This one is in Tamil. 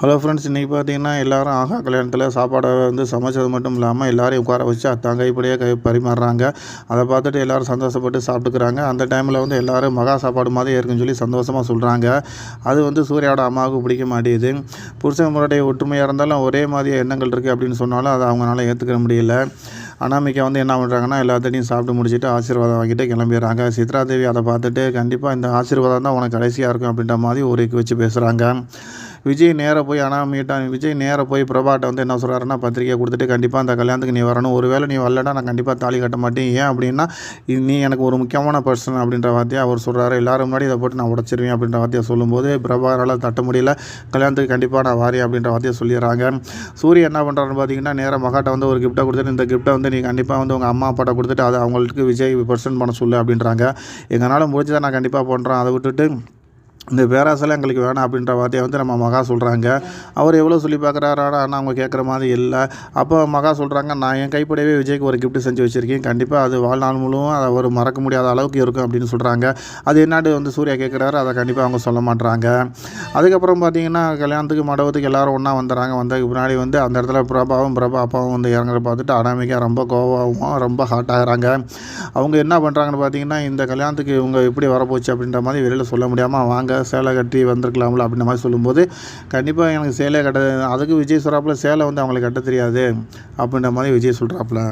ஹலோ ஃப்ரெண்ட்ஸ், இன்றைக்கி பார்த்தீங்கன்னா எல்லோரும் ஆகா கல்யாணத்தில் சாப்பாடை சமைச்சது மட்டும் இல்லாமல் எல்லோரையும் உட்கார வச்சு கைப்படியாக பரிமாறுறாங்க. அதை பார்த்துட்டு எல்லோரும் சந்தோஷப்பட்டு சாப்பிட்டுக்கிறாங்க. அந்த டைமில் எல்லோரும் மகா சாப்பாடு மாதிரி இருக்குன்னு சொல்லி சந்தோஷமாக சொல்கிறாங்க. அது சூர்யாவோட அம்மாவுக்கு பிடிக்க மாட்டேங்குது. புருஷன் முன்னாடி ஒற்றுமையாக இருந்தாலும் ஒரே மாதிரி எண்ணங்கள் இருக்குது அப்படின்னு சொன்னாலும் அதை அவங்களால ஏற்றுக்க முடியல. அனாமிகா என்ன பண்ணுறாங்கன்னா, எல்லாத்தையும் சாப்பிட்டு முடிச்சுட்டு ஆசீர்வாதம் வாங்கிட்டு கிளம்பிடுறாங்க. சித்ரா தேவி அதை பார்த்துட்டு கண்டிப்பாக இந்த ஆசீர்வாதம் தான் உனக்கு கடைசியாக இருக்கும் அப்படின்ற மாதிரி ஒரு வச்சு பேசுகிறாங்க. விஜய் நேராக போய் பிரபாட்ட என்ன சொல்கிறாருன்னா, பத்திரிக்கை கொடுத்துட்டு கண்டிப்பாக அந்த கல்யாணத்துக்கு நீ வரணும். ஒருவேளை நீ வரலன்னா நான் கண்டிப்பாக தாலி கட்ட மாட்டேன். ஏன் அப்படின்னா நீ எனக்கு ஒரு முக்கியமான பர்சன் அப்படின்ற வார்த்தையை அவர் சொல்கிறாரு. எல்லோரும் முன்னாடி இதை போட்டு நான் உடச்சிருவேன் அப்படின்ற வார்த்தையை சொல்லும்போது பிரபாகரால் தட்ட முடியல. கல்யாணத்துக்கு கண்டிப்பாக நான் வாரேன் அப்படின்ற வார்த்தையை சொல்லிடுறாங்க. சூரிய என்ன பண்ணுறாருன்னு பார்த்தீங்கன்னா, நேராக மகாட்ட ஒரு கிஃப்ட்டை கொடுத்துட்டு இந்த கிஃப்ட்டை நீ கண்டிப்பாக உங்கள் அம்மா அப்பாட்ட கொடுத்துட்டு அதை அவங்களுக்கு விஜய் பர்சன் பண்ண சொல்லு அப்படின்றாங்க. எங்களால் முடிஞ்சதை நான் கண்டிப்பாக பண்ணுறேன். அதை விட்டுட்டு இந்த பேராசெல்லாம் எங்களுக்கு வேணாம் அப்படின்ற வார்த்தையை நம்ம மகா சொல்கிறாங்க. அவர் எவ்வளோ சொல்லி பார்க்குறாரு, ஆனால் அவங்க கேட்குற மாதிரி இல்லை. அப்போ மகா சொல்கிறாங்க, நான் என் கைப்படவே விஜய்க்கு ஒரு கிஃப்ட் செஞ்சு வச்சுருக்கேன். கண்டிப்பாக அது வாழ்நாள் முழுவதும் அதை ஒரு மறக்க முடியாத அளவுக்கு இருக்கும் அப்படின்னு சொல்கிறாங்க. அது என்னாடு சூர்யா கேட்குறாரு. அதை கண்டிப்பாக அவங்க சொல்ல மாட்டுறாங்க. அதுக்கப்புறம் பார்த்திங்கன்னா கல்யாணத்துக்கு மண்டபத்துக்கு எல்லோரும் ஒன்றா வந்துடுறாங்க. வந்ததுக்கு முன்னாடி அந்த இடத்துல பிரபா அப்பாவும் இறங்குறத பார்த்துட்டு அனாமிகா ரொம்ப கோவமாகவும் ரொம்ப ஹாட் ஆகிறாங்க. அவங்க என்ன பண்ணுறாங்கன்னு பார்த்தீங்கன்னா, இந்த கல்யாணத்துக்கு இவங்க எப்படி வரப்போச்சு அப்படின்ற மாதிரி வெளியில் சொல்ல முடியாமல் வாங்க சேலை கட்டி வந்திருக்கலாம்ல அப்படின்ற மாதிரி சொல்லும்போது, கண்டிப்பாக எனக்கு சேலை கட்ட அதுக்கு விஜய் சொல்கிறாப்புல சேலை அவங்களுக்கு கட்ட தெரியாது அப்படின்ற மாதிரி விஜய் சொல்கிறாப்புல.